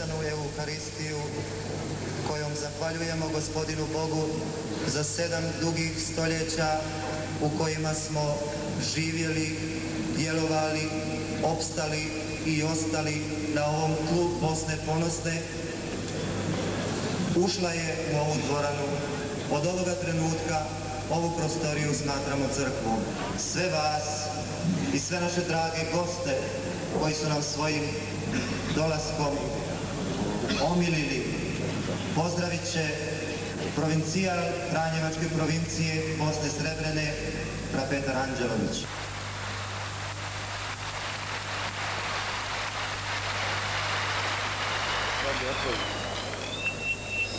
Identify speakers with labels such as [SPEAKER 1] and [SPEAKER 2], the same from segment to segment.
[SPEAKER 1] svečanu Euharistiju kojom zahvaljujemo Gospodinu Bogu za 7 dugih stoljeća u kojima smo živjeli, djelovali, opstali i ostali na ovom tlu Bosne ponosne, ušla je u ovu dvoranu. Od ovoga trenutka ovu prostoriju smatramo crkvom. Sve vas i sve naše drage goste koji su nam svojim dolaskom omilili, pozdravit će provincijal Franjevačke provincije Bosne Srebrene, Petar Anđelović.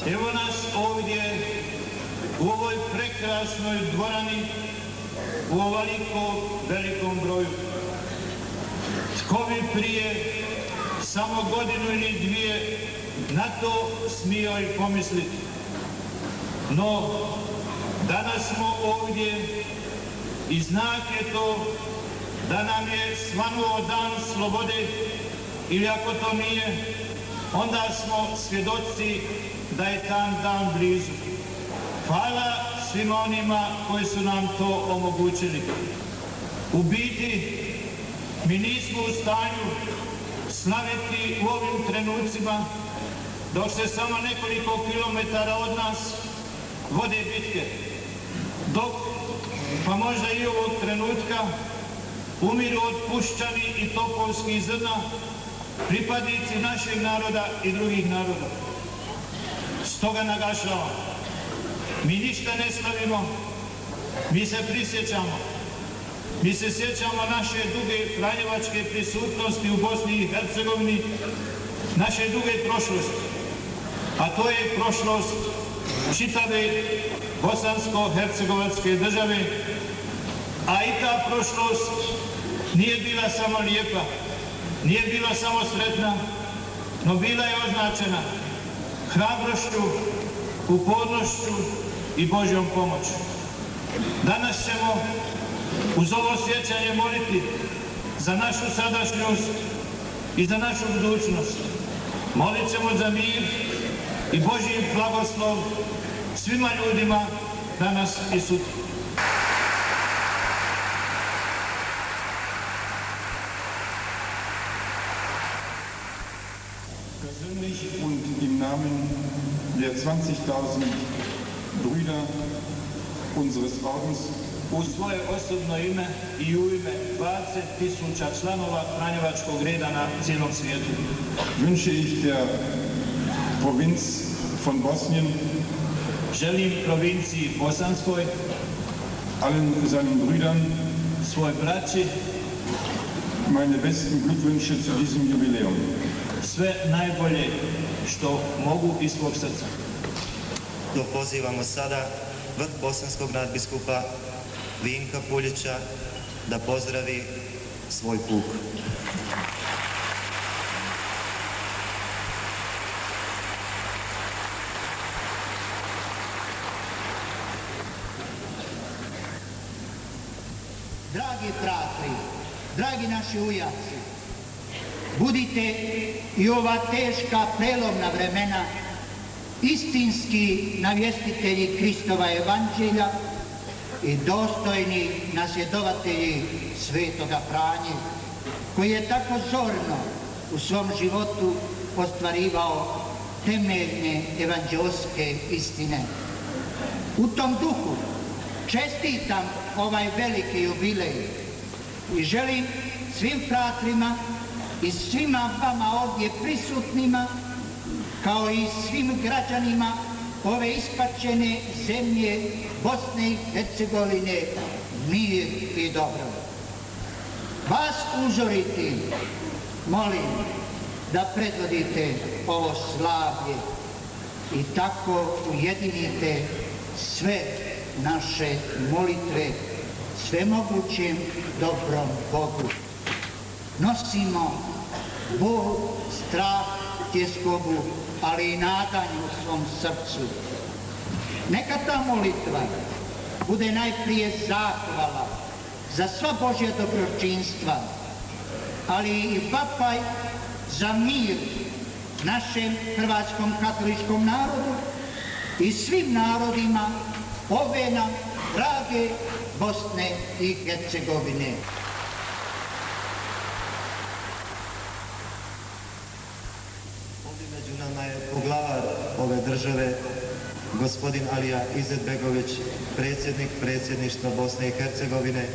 [SPEAKER 2] Evo nas ovdje u ovoj prekrasnoj dvorani u ovoliko velikom broju. Tko bi prije samo godinu ili dvije na to smio i pomisliti. No, danas smo ovdje i znak je to da nam je svanuo dan slobode, ili ako to nije, onda smo svjedoci da je taj dan blizu. Hvala svima onima koji su nam to omogućili. U biti, mi nismo u stanju slaviti u ovim trenucima dok se samo nekoliko kilometara od nas vode bitke. Dok, pa možda i ovog trenutka, umiru od puščani i topovskih zrna pripadnici našeg naroda i drugih naroda. Stoga naglašavam, mi ništa ne slavimo, mi se prisjećamo. Mi se sjećamo naše duge franjevačke prisutnosti u Bosni i Hercegovini, naše duge prošlosti, a to je prošlost čitave bosansko-hercegovačke države, a i ta prošlost nije bila samo lijepa, nije bila samo sretna, no bila je označena hrabrošću, upornošću i Božjom pomoću. Danas ćemo uz ovo sjećanje moliti za našu sadašnjost i za našu budućnost. Molit ćemo za mir i Božji blagoslov svima ljudima danas i sutra.
[SPEAKER 3] Persönlich und im Namen der 20.000 Brüder unseres Ordens
[SPEAKER 2] u svoje osobno ime i u ime 20.000 članova Franjevačkog reda na cijelom svijetu.
[SPEAKER 3] wünsche ich der Provinz von Bosnien,
[SPEAKER 2] želim provinciji Bosanskoj,
[SPEAKER 3] allen seinen Brüdern,
[SPEAKER 2] svoj braći,
[SPEAKER 3] meine besten Glückwünsche zu diesem Jubiläum.
[SPEAKER 2] sve najbolje što mogu iz svog srca.
[SPEAKER 1] Pozivamo sada vrh bosanskog nadbiskupa Vinka Puljića da pozdravi svoj puk.
[SPEAKER 4] Dragi fratri, dragi naši ujaci, budite i ova teška prelomna vremena istinski navjestitelji Kristova evanđelja i dostojni nasljedovatelji svetoga Franje, koji je tako zorno u svom životu ostvarivao temeljne evanđelske istine. U tom duhu čestitam ovaj veliki jubilej i želim svim fratrima i svima vama ovdje prisutnima, kao i svim građanima ove ispaćene zemlje Bosne i Hercegovine, mir i dobro. Vas uzoriti molim da predvodite ovo slavlje i tako ujedinite sve naše molitve svemogućem dobrom Bogu. Nosimo bol, strah, tjeskobu, ali i nadanje u svom srcu. Neka ta molitva bude najprije zahvala za sva Božja dobročinstva, ali i vapaj za mir našem hrvatskom katoličkom narodu i svim narodima ove nam drage Bosne i Hercegovine.
[SPEAKER 1] Ovdje među nama je poglavar ove države, gospodin Alija Izetbegović, predsjednik predsjedništva Bosne i Hercegovine,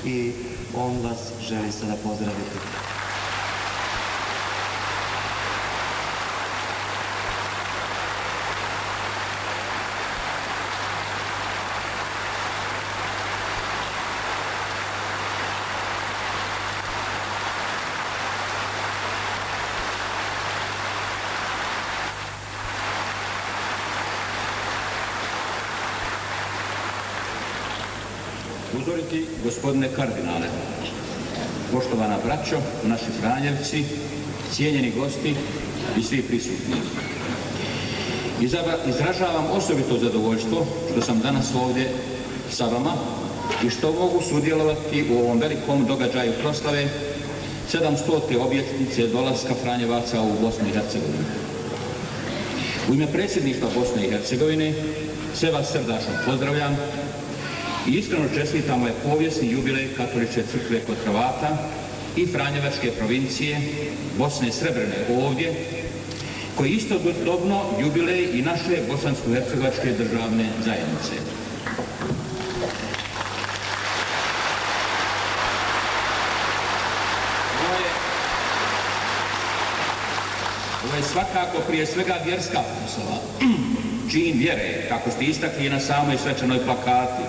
[SPEAKER 1] i on vas želi sada pozdraviti.
[SPEAKER 5] Uzoriti gospodine kardinale, poštovana braćo, naši Franjevci, cijenjeni gosti i svi prisutni. Izražavam osobito zadovoljstvo što sam danas ovdje sa vama i što mogu sudjelovati u ovom velikom događaju proslave 700. obljetnice dolaska Franjevaca u Bosnu i Hercegovinu. U ime predsjedništva Bosne i Hercegovine sve vas srdačno pozdravljam i iskreno čestitam ovaj povijesni jubilej Katoličke crkve kod Hrvata i Franjevačke provincije Bosne Srebrene ovdje, koji istodobno jubilej i naše bosansko-hercegovačke državne zajednice. Ovo je svakako prije svega vjerska proslava, čin vjere, kako ste istakli na samoj svečanoj plakati,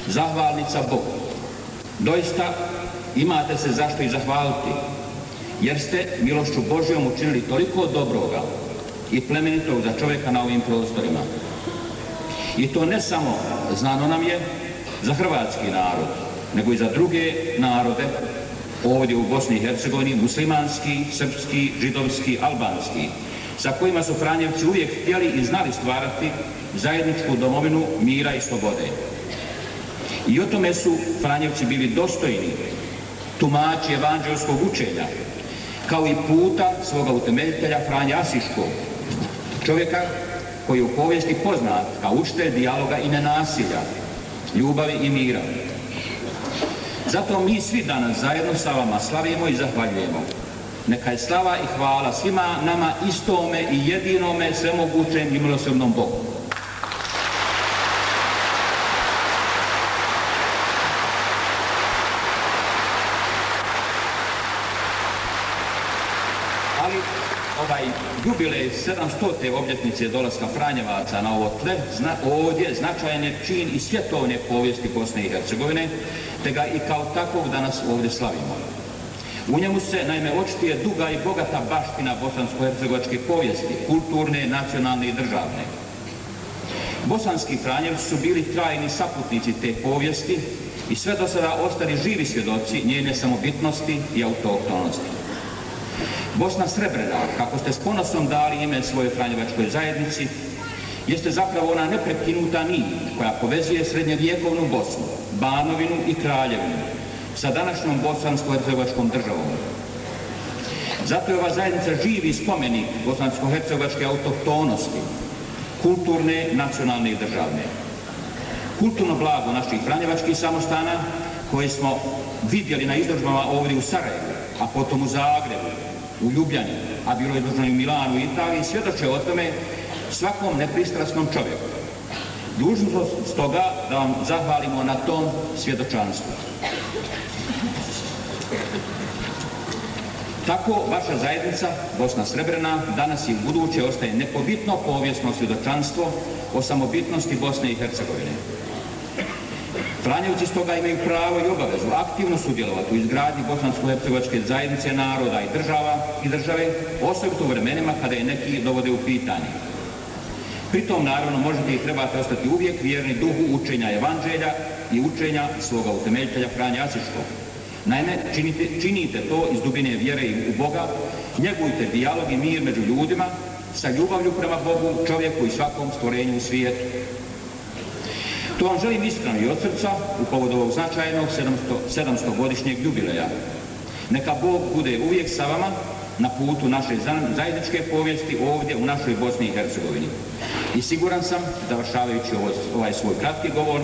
[SPEAKER 5] zahvalnica Bogu. Doista imate se zašto i zahvaliti, jer ste milošću Božjom učinili toliko dobroga i plemenitog za čovjeka na ovim prostorima. I to ne samo, znano nam je, za hrvatski narod, nego i za druge narode ovdje u Bosni i Hercegovini, muslimanski, srpski, židovski, albanski, sa kojima su Franjevci uvijek htjeli i znali stvarati zajedničku domovinu mira i slobode. I o tome su Franjevci bili dostojni tumači evanđelskog učenja, kao i puta svoga utemeljitelja Franje Asiškog, čovjeka koji je u povijesti poznat kao učitelj dijaloga i nenasilja, ljubavi i mira. Zato mi svi danas zajedno sa vama slavimo i zahvaljujemo. Neka je slava i hvala svima nama istome i jedinome svemogućem i milosrdnom Bogu. Ali ovaj jubilej 700. obljetnice dolaska Franjevaca na ovo tle ovdje značajan je čin i svjetovne povijesti Bosne i Hercegovine, te ga i kao takvog danas ovdje slavimo. U njemu se naime očituje duga i bogata baština bosansko-hercegovačke povijesti, kulturne, nacionalne i državne. Bosanski Franjevci su bili trajni saputnici te povijesti i sve do sada ostali živi svjedoci njene samobitnosti i autohtonosti. Bosna Srebrena, kako ste s ponosom dali ime svojoj Franjevačkoj zajednici, jeste zapravo ona neprekinuta nit koja povezuje srednjevjekovnu Bosnu, Banovinu i Kraljevinu sa današnjom bosansko-hercegovačkom državom. Zato je ova zajednica živi spomenik bosansko-hercegovačke autohtonosti, kulturne, nacionalne i državne. Kulturno blago naših franjevačkih samostana, koje smo vidjeli na izložbama ovdje u Sarajevu, a potom u Zagrebu, u Ljubljani, a bilo je izloženo i u Milanu i Italiji, svjedoče o tome svakom nepristrasnom čovjeku. Dužni smo stoga da vam zahvalimo na tom svjedočanstvu. Tako vaša zajednica, Bosna Srebrena, danas i u buduće ostaje nepobitno povijesno svjedočanstvo o samobitnosti Bosne i Hercegovine. Franjevci stoga imaju pravo i obavezu aktivno sudjelovati u izgradnji bosansko-hercegovačke zajednice naroda i države, osobito u vremenima kada je neki dovode u pitanje. Pritom, naravno, možete i trebate ostati uvijek vjerni duhu učenja evanđelja i učenja svoga utemeljitelja Franje Asiškog. Naime, činite to iz dubine vjere i u Boga, njegujte dijalog i mir među ljudima sa ljubavlju prema Bogu, čovjeku i svakom stvorenju u svijetu. To vam želim iskreno i od srca u povodu ovog značajnog 700-godišnjeg jubileja. Neka Bog bude uvijek sa vama na putu naše zajedničke povijesti ovdje u našoj Bosni i Hercegovini. I siguran sam, završavajući ovaj svoj kratki govor,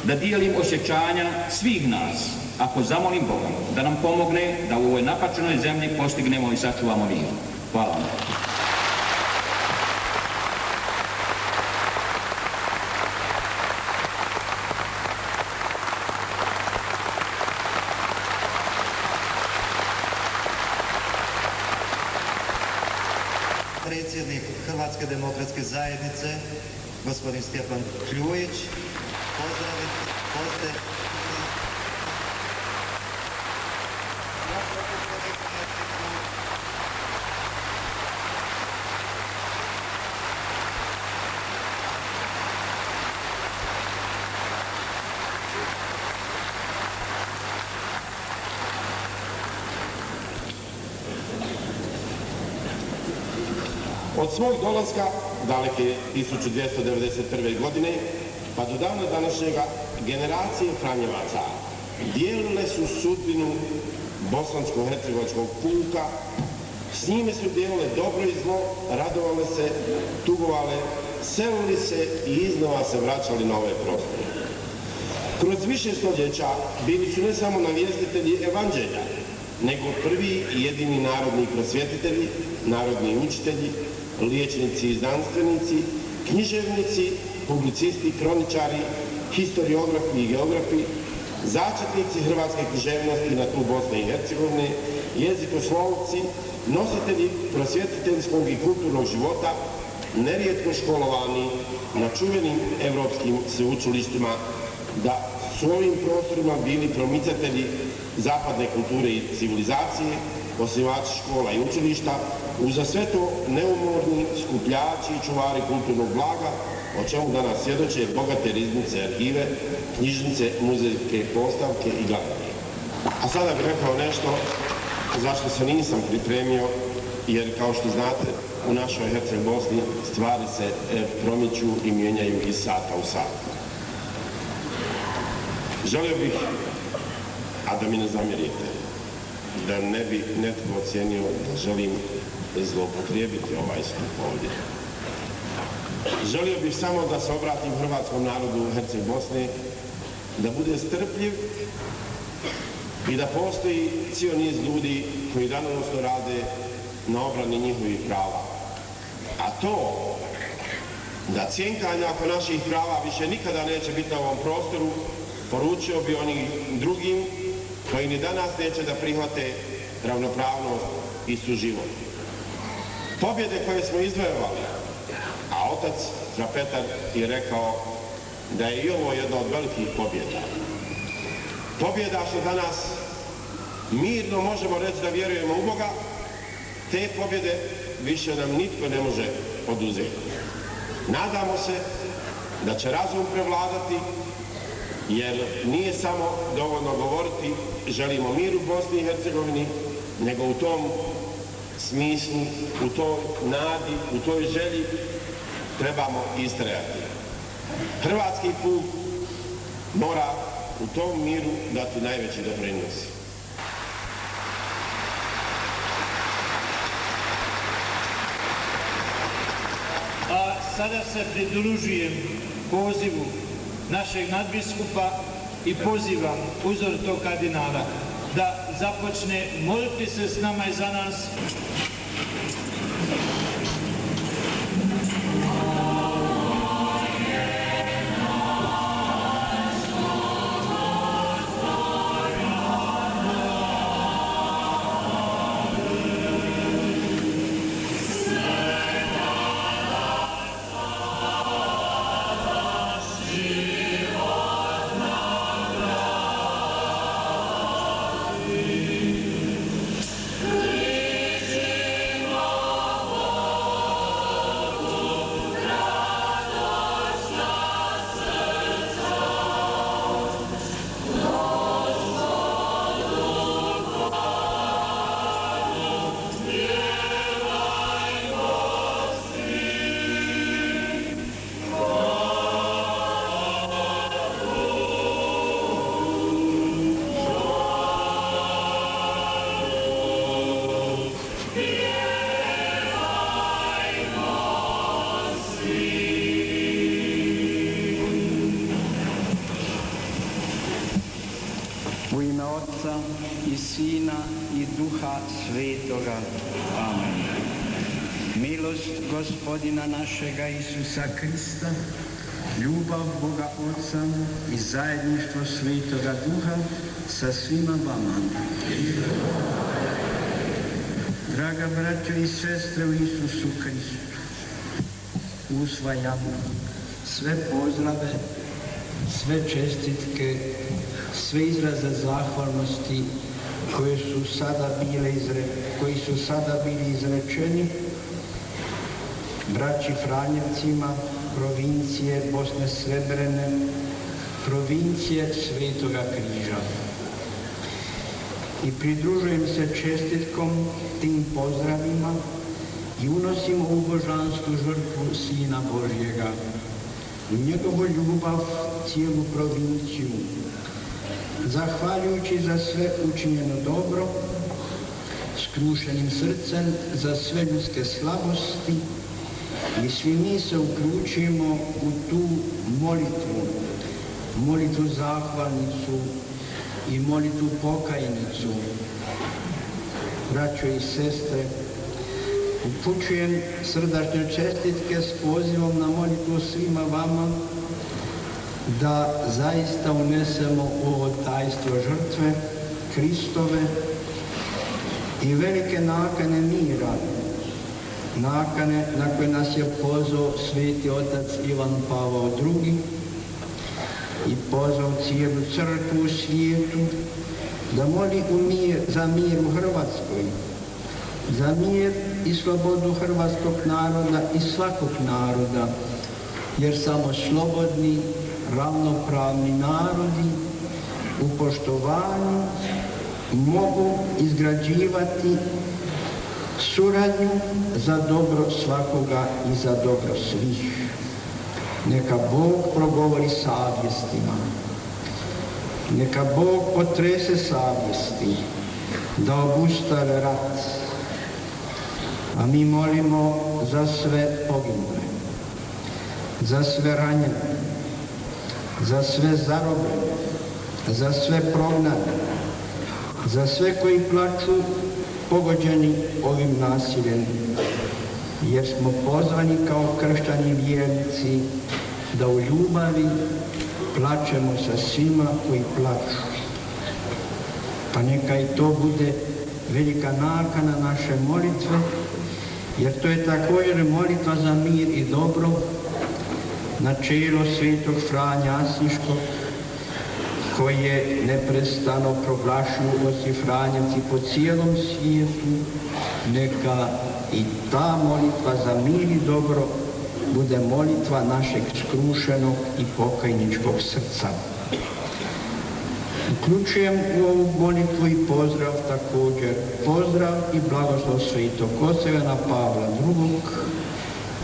[SPEAKER 5] da dijelim osjećanja svih nas, ako zamolim Boga, da nam pomogne da u ovoj napačenoj zemlji postignemo i sačuvamo mir. Hvala vam.
[SPEAKER 1] Predsjednik Hrvatske demokratske zajednice, gospodin Stjepan Kljujić,
[SPEAKER 6] Od svog dolaska, daleke 1291. godine, pa do dana današnjega, generacije Franjevaca dijelile su sudbinu bosansko-hercegovačkog puka, s njime su dijelile dobro i zlo, radovale se, tugovale, selili se i iznova se vraćali na ove prostore. Kroz više stoljeća bili su ne samo navjestitelji evanđelja, nego prvi i jedini narodni prosvjetitelji, narodni učitelji, liječnici i znanstvenici, književnici, publicisti, kroničari, historiografi i geografi, začetnici hrvatske književnosti na tlu Bosne i Hercegovine, jezikoslovci, nositelji prosvjetiteljskog i kulturnog života, nerijetko školovani na čuvenim evropskim sveučilištima, da su ovim prostorima bili promicatelji zapadne kulture i civilizacije, osnivači škola i učilišta, uza sve to neumorni skupljači i čuvari kulturnog blaga, o čemu danas svjedoče bogate riznice, arhive, knjižnice, muzejske postavke i galerije. A sada bih rekao nešto zašto se nisam pripremio, jer kao što znate, u našoj Herceg Bosni stvari se promiču i mijenjaju iz sata u sat. Želio bih, a da mi ne zamjerite, da ne bi netko ocijenio da želim zloupotrijebiti ovaj stup ovdje. Želio bih samo da se obratim hrvatskom narodu Herceg Bosne, da bude strpljiv i da postoji cijel niz ljudi koji danonoćno rade na obrani njihovih prava. A to da cjenkanja oko naših prava više nikada neće biti na ovom prostoru, poručio bi onim drugim koji ni danas neće da prihvate ravnopravnost i suživot. Pobjede koje smo izvojevali, a otac Strapetar je rekao da je i ovo jedna od velikih pobjeda. Pobjeda što danas mirno možemo reći da vjerujemo u Boga, te pobjede više nam nitko ne može oduzeti. Nadamo se da će razum prevladati, jer nije samo dovoljno govoriti želimo mir u Bosni i Hercegovini, nego u tom smislu, u toj nadi, u toj želji trebamo istrajati. Hrvatski puk mora u tom miru dati najveći doprinos.
[SPEAKER 2] A sada se pridružujem pozivu našeg nadbiskupa i pozivam uzor tog kardinala da započne moliti se s nama i za nas.
[SPEAKER 7] U ime Otca i Sina i Duha Svetoga. Amen. Milost Gospodina našega Isusa Krista, ljubav Boga Otca i zajedništvo Svetoga Duha sa svima vama. Draga braćo i sestre u Isusu Kristu, usvajamo sve pozdrave, sve čestitke, sve izraze zahvalnosti koji su sada bili izrečeni braći Franjevcima, provincije Bosne Srebrene, provincije Svetoga Križa. I pridružujem se čestitkom tim pozdravima i unosimo u božansku žrtvu Sina Božjega, u njegovu ljubav cijelu provinciju, zahvaljujući za sve učinjeno dobro, skrušenim srcem za sve ljudske slabosti, i svi mi se uključimo u tu molitvu zahvalnicu i molitvu pokajnicu. Braćo i sestre, upućujem srdačne čestitke s pozivom na molitvu svima vama da zaista unesemo u ovo tajstvo žrtve Kristove i velike nakane mira, nakane na koje nas je pozvao Sveti Otac Ivan Pavao II i pozvao cijelu crkvu u svijetu da moli za mir u Hrvatskoj, za mir i slobodu hrvatskog naroda i svakog naroda, jer samo slobodni, ravnopravni narodi u poštovanju mogu izgrađivati suradnju za dobro svakoga i za dobro svih. Neka Bog progovori savjestima, neka Bog potrese savjesti da obustave rat, a mi molimo za sve poginule, za sve ranjene, za sve zarobljene, za sve prognane, za sve koji plaču pogođeni ovim nasiljem, jer smo pozvani kao kršćani vjernici da u ljubavi plačemo sa svima koji plaču. Pa neka i to bude velika nakana naše molitve, jer to je također molitva za mir i dobro, na čelo Svetog Franja Asinškog, koje neprestano proglašuju oci Franjevci po cijelom svijetu. Neka i ta molitva za mir i dobro bude molitva našeg skrušenog i pokajničkog srca. Uključujem u ovu molitvu i pozdrav također, pozdrav i blagoslov Svetog Oca Ivana Pavla II,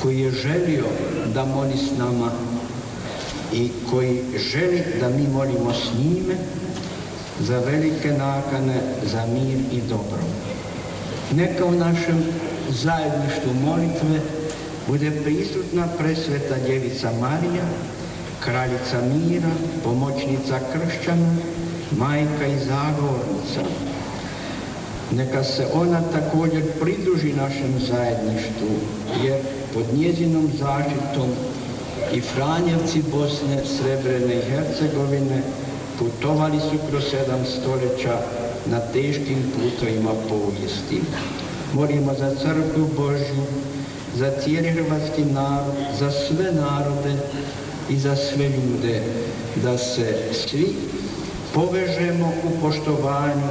[SPEAKER 7] koji je želio da moli s nama i koji želi da mi molimo s njime za velike nakane, za mir i dobro. Neka u našem zajedništvu molitve bude prisutna presveta Djevica Marija, kraljica mira, pomoćnica kršćana, majka i zagovornica. Neka se ona također pridruži našem zajedništvu, jer pod njezinom zaštitom i Franjevci Bosne, Srebrene i Hercegovine putovali su kroz 7 stoljeća na teškim putovima povijesti. Molimo za crkvu Božju, za cijeli hrvatski narod, za sve narode i za sve ljude, da se svi povežemo u poštovanju,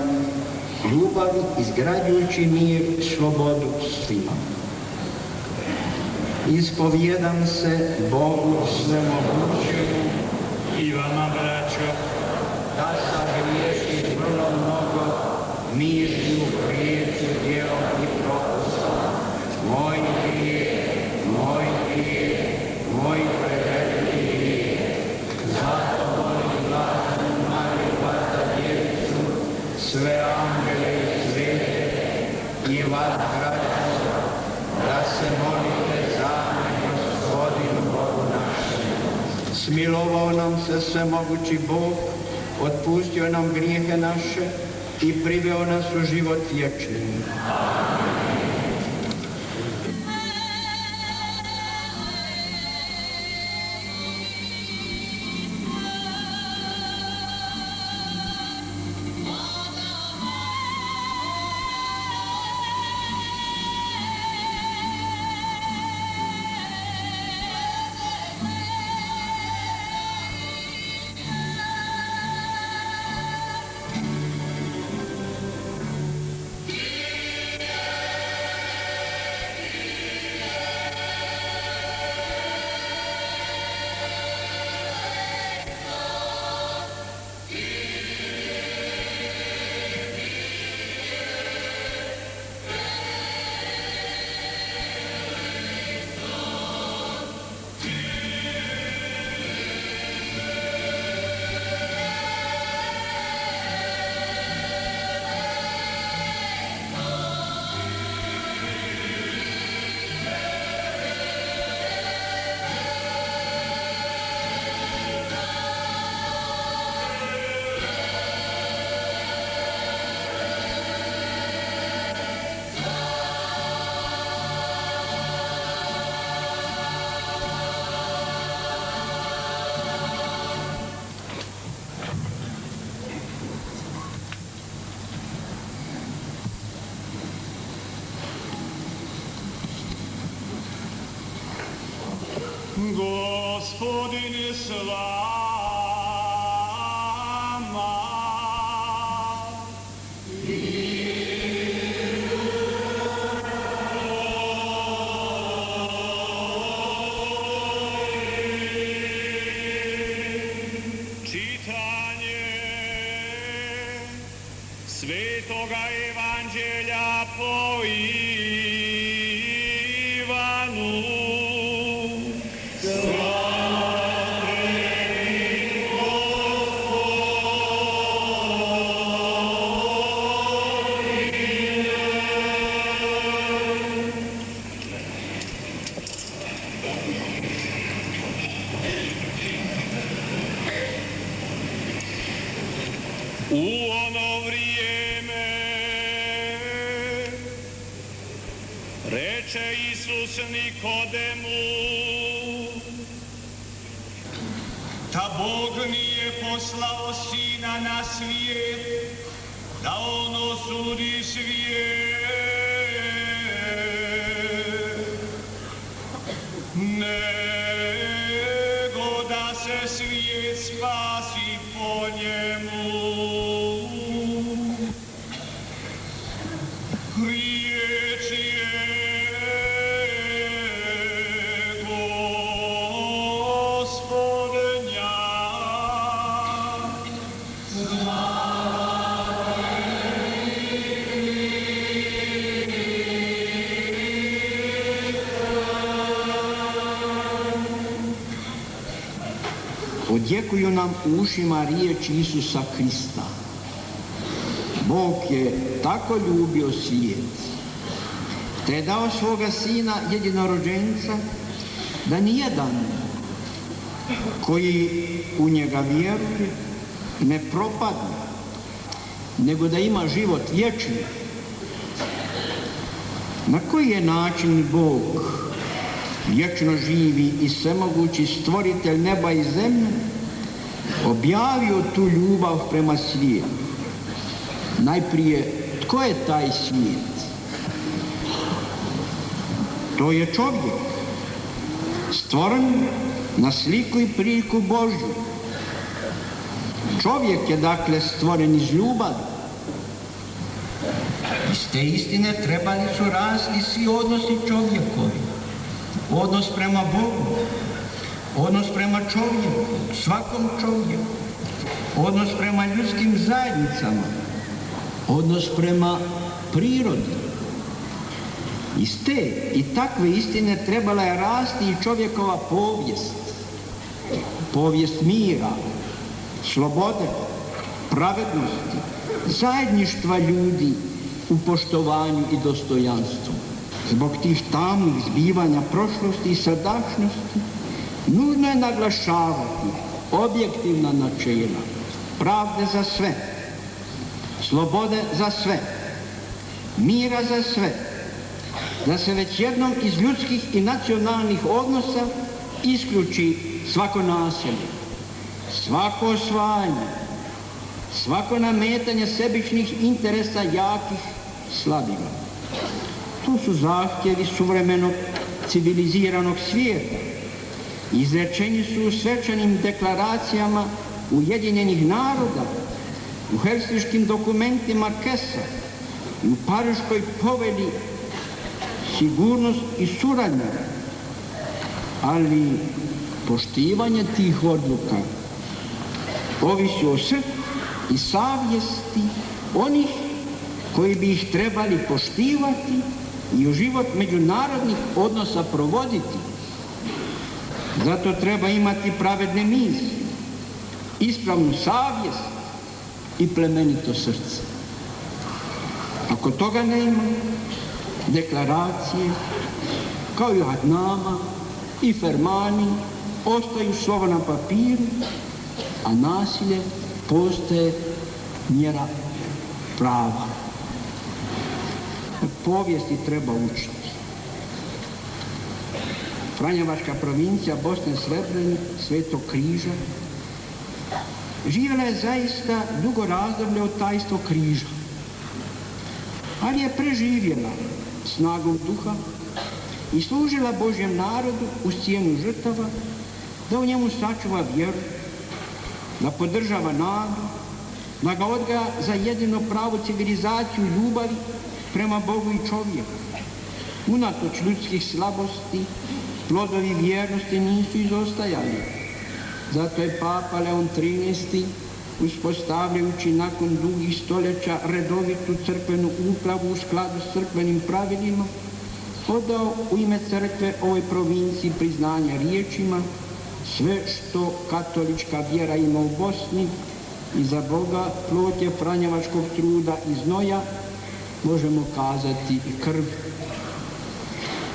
[SPEAKER 7] ljubavi, izgrađujući mir, slobodu svima. Ispovijedam se Bogu svemogućemu
[SPEAKER 2] i vama, braćo,
[SPEAKER 7] da sam griješio vrlo mnogo mišlju, riječju, djelom i propustom. Moj preveliki grijeh. Zato molim blaženu Mariju, Vlada Djevicu, sve angele i svete i vas, građani, da se molite za Gospodinu Bogu našem. Smilovao nam se svemogući Bog otpustio nam grijehe naše i priveo nas u život vječni.
[SPEAKER 2] Gospodin je s vama. Čitanje Svetoga Evanđelja po Ivanu. U ono vrijeme reče Isus Nikodemu: da Bog nije poslao Sina na svijet da on osudi svijet, nego da se svijet spasi po njemu. Riječ je Gospodnja.
[SPEAKER 7] Odjekuju nam u ušima riječi Isusa Krista. Bog je tako ljubio svijet, te je dao svoga Sina jedinorođenca, da nijedan koji u njega vjeruje ne propadne, nego da ima život vječni. Na koji je način Bog, vječno živi i svemogući stvoritelj neba i zemlje, objavio tu ljubav prema svijetu? Najprije, tko je taj svijet? To je čovjek, stvoren na sliku i priliku Božju. Čovjek je dakle stvoren iz ljubavi. Iz te istine trebali su rasti svi odnosi čovjekovi. Odnos prema Bogu, odnos prema čovjeku, svakom čovjeku, odnos prema ljudskim zajednicama, odnos prema prirodi. Iz te i takve istine trebala je rasti i čovjekova povijest. Povijest mira, slobode, pravednosti, zajedništva ljudi u poštovanju i dostojanstvu. Zbog tih tamnih zbivanja prošlosti i sadašnjosti nužno je naglašavati objektivna načela pravde za sve, slobode za sve, mira za sve, da se već jednom iz ljudskih i nacionalnih odnosa isključi svako nasilje, svako osvajanje, svako nametanje sebičnih interesa jakih slabima. To su zahtjevi suvremenog civiliziranog svijeta. Izrečeni su u svečanim deklaracijama Ujedinjenih naroda, u helsinškim dokumentima Kesa i u Pariškoj povelji sigurnost i suradnja. Ali poštivanje tih odluka ovisi o srcu i savjesti onih koji bi ih trebali poštivati i u život međunarodnih odnosa provoditi. Zato treba imati pravedne misli, ispravnu savjest i plemenito srce. Ako toga nema, deklaracije, kao i Adnama i Fermani, ostaju slova na papiru, a nasilje postaje mjera prava. Povijesti treba učiti. Franjevačka provincija Bosne i Svetog Križa živjela je zaista dugo razdoblje od tajstva križa, ali je preživjela snagom duha i služila Božjem narodu uz cijenu žrtava, da u njemu sačuva vjeru, da podržava nadu, da ga odgaja za jedino pravu civilizaciju ljubavi prema Bogu i čovjeku. Unatoč ljudskih slabosti, plodovi vjernosti nisu izostajali. Zato je Papa Leon XIII, uspostavljajući nakon dugih stoljeća redovitu crkvenu upravu u skladu s crkvenim pravilima, odao u ime crkve ovoj provinciji priznanja riječima: sve što katolička vjera ima u Bosni i za Boga plod je franjevačkog truda i znoja, možemo kazati i krv.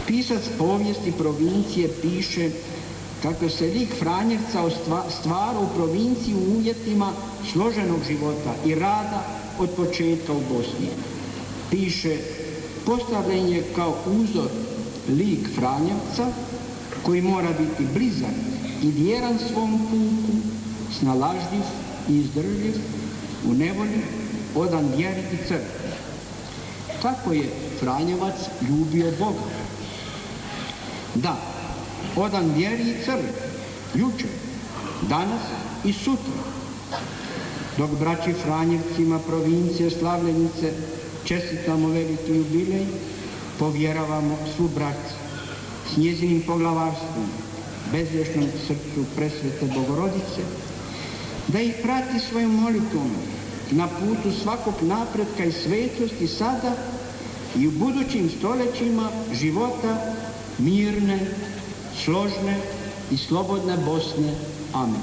[SPEAKER 7] Pisac povijesti provincije piše kako se lik Franjevca stvara u provinciji u uvjetima složenog života i rada od početka u Bosni. Piše: postavljen je kao uzor lik Franjevca koji mora biti blizak i vjeran svom puku, snalažljiv i izdržljiv, u nevolji, odan vjeri i crkvi. Kako je Franjevac ljubio Boga? Da, odan vjeri i crkvi, jučer, danas i sutra. Dok braći Franjevcima provincije Slavljenice čestitamo veliki jubilej, povjeravamo svu braću s njezinim poglavarstvom, bezgrešnom srcu presvete Bogorodice, da ih prati svojom molitvom na putu svakog napretka i svetosti sada i u budućim stoljećima života mirne, složne i slobodne Bosne. Amen.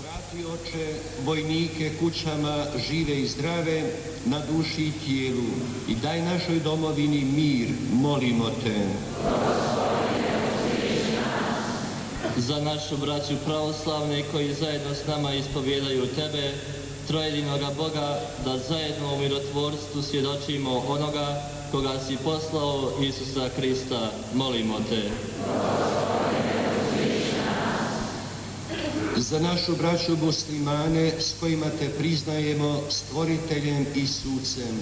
[SPEAKER 8] Vrati, Oče, vojnike kućama žive i zdrave, na duši i tijelu, i daj našoj domovini mir, molimo te.
[SPEAKER 9] Za našu braću pravoslavne koji zajedno s nama ispovjedaju Tebe, trojedinoga Boga, da zajedno u mirotvorstvu svjedočimo onoga koga si poslao, Isusa Krista, molimo te.
[SPEAKER 8] Za našu braću muslimane s kojima te priznajemo stvoriteljem i sucem,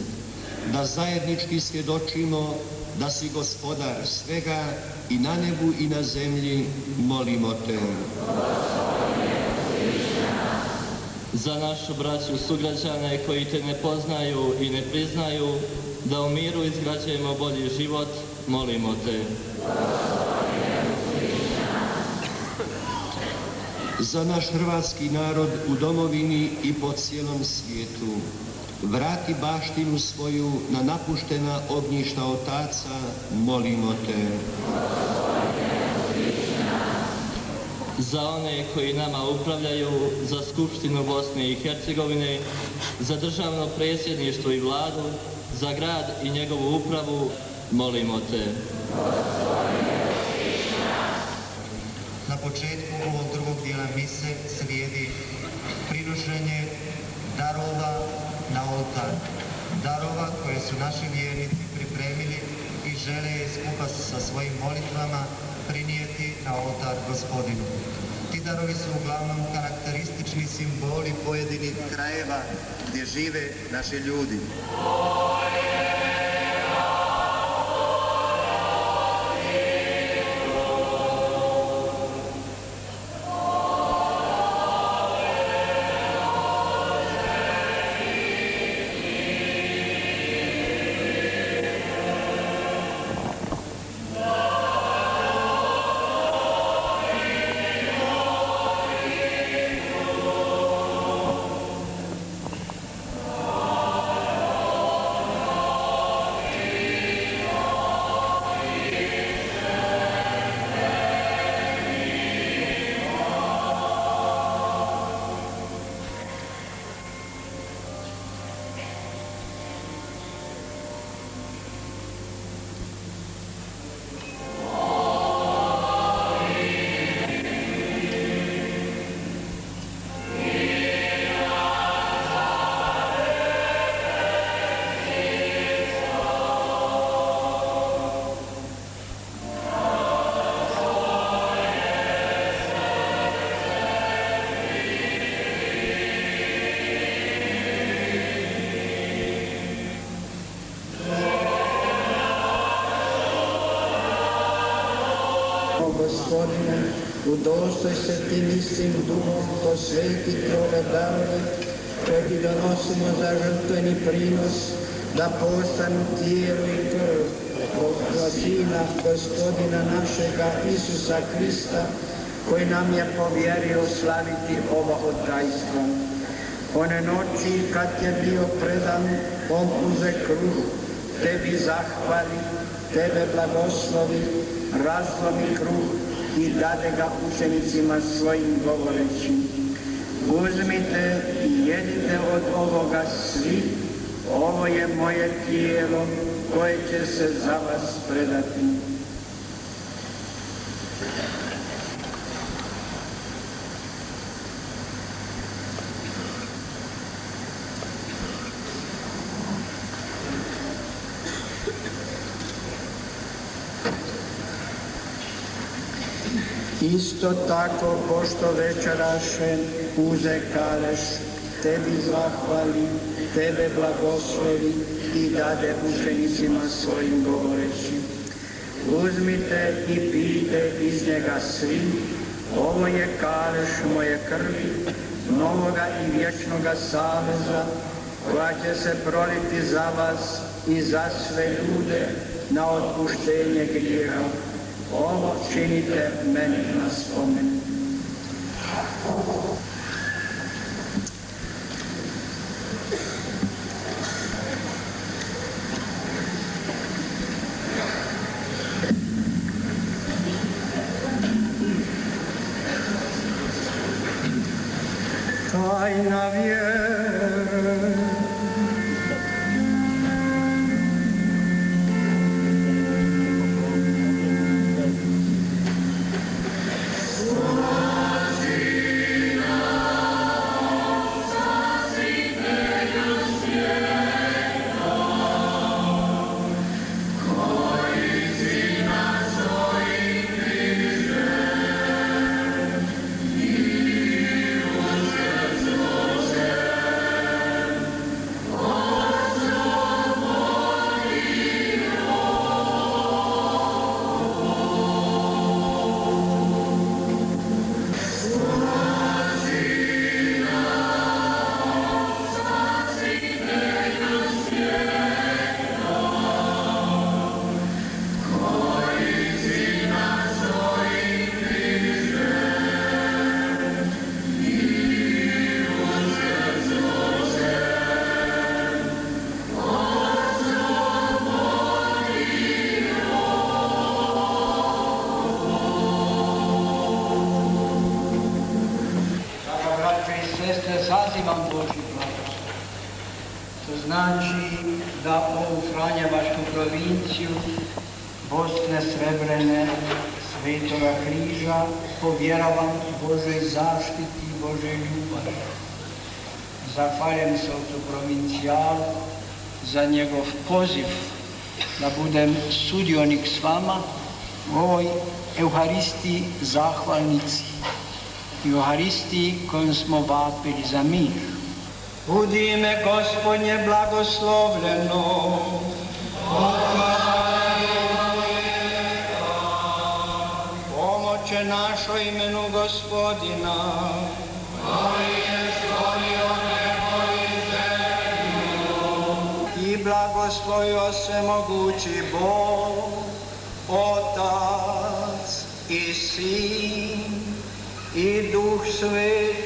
[SPEAKER 8] da zajednički svjedočimo da si gospodar svega i na nebu i na zemlji, molimo te.
[SPEAKER 9] Za našu braću sugrađane koji te ne poznaju i ne priznaju, da u miru izgrađujemo bolji život, molimo te.
[SPEAKER 8] za naš hrvatski narod u domovini i po cijelom svijetu. Vrati baštinu svoju na napuštena ognjišta otaca, molimo te.
[SPEAKER 9] Za one koji nama upravljaju, za Skupštinu Bosne i Hercegovine, za državno predsjedništvo i vladu, za grad i njegovu upravu, molimo te.
[SPEAKER 1] Na početku ovog drugog dijela mise slijedi prinošenje darova na oltar. Darova koje su naši vjernici pripremili i žele skupa sa svojim molitvama prinijeti na oltar Gospodinu. Ti darovi su uglavnom karakteristični simboli pojedinih krajeva gdje žive naši ljudi.
[SPEAKER 10] Gospodine, udostoj se tim istim duhom posvetiti ove darove koje ti donosimo za žrtveni prinos, da postanu tijelo i krv Boga Sina, Gospodina našega Isusa Krista, koji nam je povjerio slaviti ovo otajstvo. One noći kad je bio predan, on uze kruh, tebi zahvali, tebe blagoslovi, razlomi kruh i dade ga učenicima svojim govoreći: uzmite i jedite od ovoga svi, ovo je moje tijelo koje će se za vas predati. Isto tako, pošto večeraše, uze kaleš, tebi zahvali, tebe blagoslovi i dade učenicima svojim govoreći: uzmite i pijte iz njega svi, ovo je kaleš moje krvi, novoga i vječnoga saveza, koja će se proliti za vas i za sve ljude na otpuštenje grijeha. Ovo činite meni na spomen. Tajna vjere.
[SPEAKER 7] sestre, zazivam Božji blagoslov. To znači da ovu Franjevačku provinciju Bosne Srebrene Svetoga križa povjeravam Božoj zaštiti i Božoj ljubavi. Zahvaljujem se ocu provincijalu za njegov poziv da budem sudionik s vama u ovoj Euharistiji zahvalnici, Euharistiji kojom smo vapili za mir. Budi ime Gospodnje blagoslovljeno. Pomoće našo imenu Gospodina. I blagoslovio se mogući Bog, Otac i Sin i Duh Sveti.